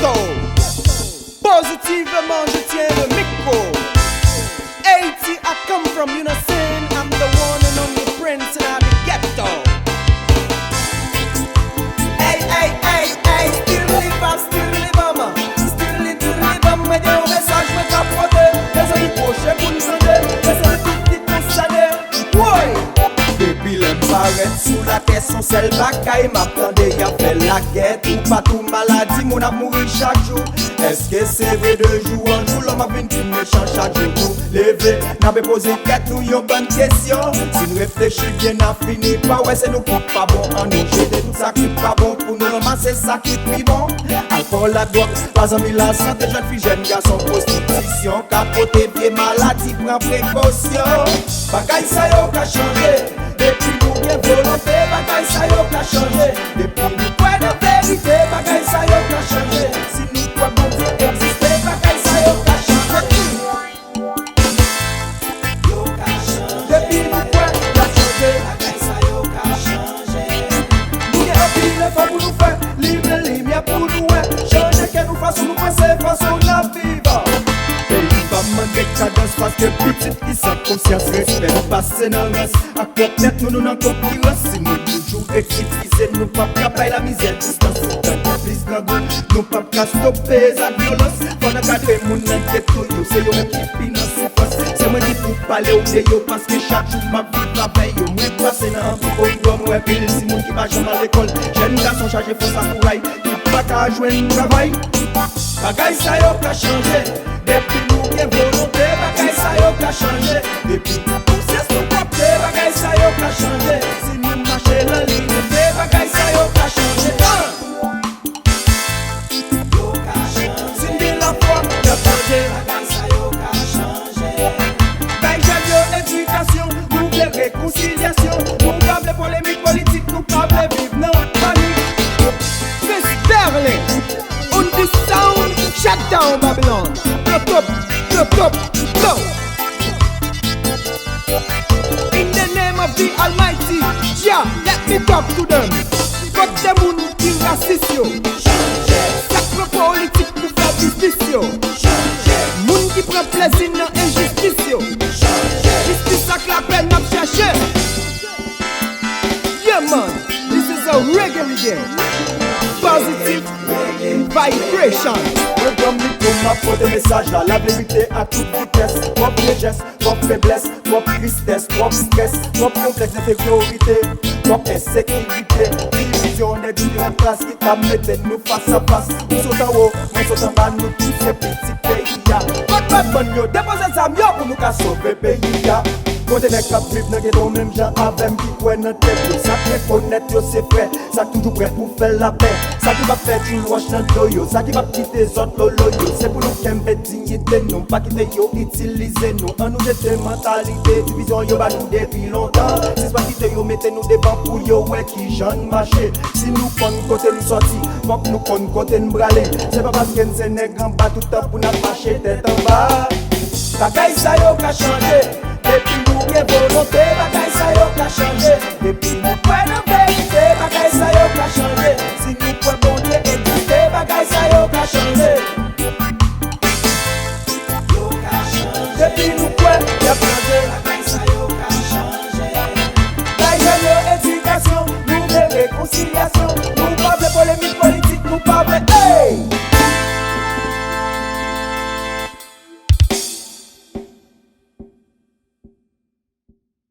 ghetto. Positivement je tiens le micro. Haiti I come from, you know saying I'm the one and only prince in the ghetto. Hey, hey, hey, hey, still live up, man. Still live up, mais y'a un message me capote. Les amis proches pour nous sonder, les amis tout nous saner. Ouais. Depuis le parent sous la caisse, on sel bakaille. M'attendait y'a fait la guerre. Tout pas tout maladie, mon a mouru chaque jour. Est-ce que c'est vrai de jour en jour? L'homme a venu du méchant chaque jour pour lever. N'a pas posé quatre ou yon bonne question. Si nous réfléchissons bien à finir, pas ouais c'est nous qui pas bon en nous. Jeter tout ça qui pas bon pour nous ramasser ça qui est bon. Alcool, la drogue, pas en mille la santé, jeune fille, jeune garçon, prostitution. Capoter, pied, maladie, prends précaution. Bagaille ça yo qu'a changé. Depuis nous bien volonté, bagaille ça yo qu'a changé. Depuis nous point de vérité, bagaille ça yo qu'a changé. Si nous quoi bon Dieu exister, bagaille ça yo qu'a changé. Yo qu'a changé. Depuis nous quoi qu'a changé, bagaille ça yo qu'a changé. Nous y'a un pile fort pour nous faire, libre lumière pour nous changer que nous façons nous penser, façon la vivre. Maman décadence parce que petite qui sa conscience respect passer dans le reste. À quoi mettre nous dans concurrence. Si nous toujours excités, nous pas capable la misère distance. Plus grand goût, nous pas capable stopper la violence. Pendant cadrer mon ghetto, c'est yo qui finance souffrance. C'est moi qui pour parler au yo parce que chaque jour ma vie la veille. Moi passer dans un peu de moi pile si mon qui va jamais à l'école. Jeune garçon chargé pour sa couraille, qui pas qu'à jouer un travail. Bagaille ça yo qu'a changé. Depuis nous bien volonté, bagaille ça yo qu'a changé. Depuis nous poussez nous capter, bagaille ça yo qu'a changé. Si nous marcher la ligne, bagaille ça yo qu'a changé. Yo qu'a changé. Si bien la foi, y'a changé. Bagaille ça yo qu'a changé. Bagaille yo éducation, nouvelle réconciliation. Nous pas de polémique politique, nous pas de vivre dans la panique. Miss Sterling, on the sound, shut down Babylon. Up, go! In the name of the Almighty, Jah, let me talk to them. Got them moun qui raciste yo. Sacre politique pour faire business yo. Moun qui prend plaisir dans injustice yo. Justice ak la peine n'a cherché. Yeah man, this is a reggae. Positive vibration. Comme m'a porté message là, la vérité à toute vitesse. Propre légesse, propre faiblesse, propre tristesse, propre stress, propre complexe d'infériorité, propre insécurité. Division des différentes classes qui t'a metté nous face à face. Nous sautons en haut, nous sautons en bas, nous tous ces petits pays. Pas de bonne yo, déposez ça mieux pour nous qu'à sauver pays. Côté nèg k'ap viv nan ghetto même gens avec qui croit dans tête yo. Ça fait connaître yo c'est vrai, ça toujours prêt pour faire la paix. Ça qui va faire du wash dans dos yo, ça qui va quitter les autres lolo yo. C'est pour nous qu'aimer dignité nous, pas quitter yo utiliser nous. En nous jeter mentalité, division yo ba nous depuis longtemps. C'est pas quitter yo mettez nous devant pour yo ouais qui jeune marché. Si nous pon côté nous sorti, faut que nous pon côté nous braler. C'est pas parce que c'est nèg en bas tout temps pour nous marcher tête en bas. Bagaille ça yo qu'a changé. Depuis nous bien volonté, bagaille ça yo qu'a changé. Depuis nous point de vérité, bagaille ça yo qu'a changé. Si nous point bon Dieu exister, bagaille ça yo qu'a changé. Yo qu'a changé. Depuis nous point y'a changé, bagaille ça yo qu'a changé. Bagaille yo éducation, nouvelle réconciliation. Nous pas de polémique politique, nous pas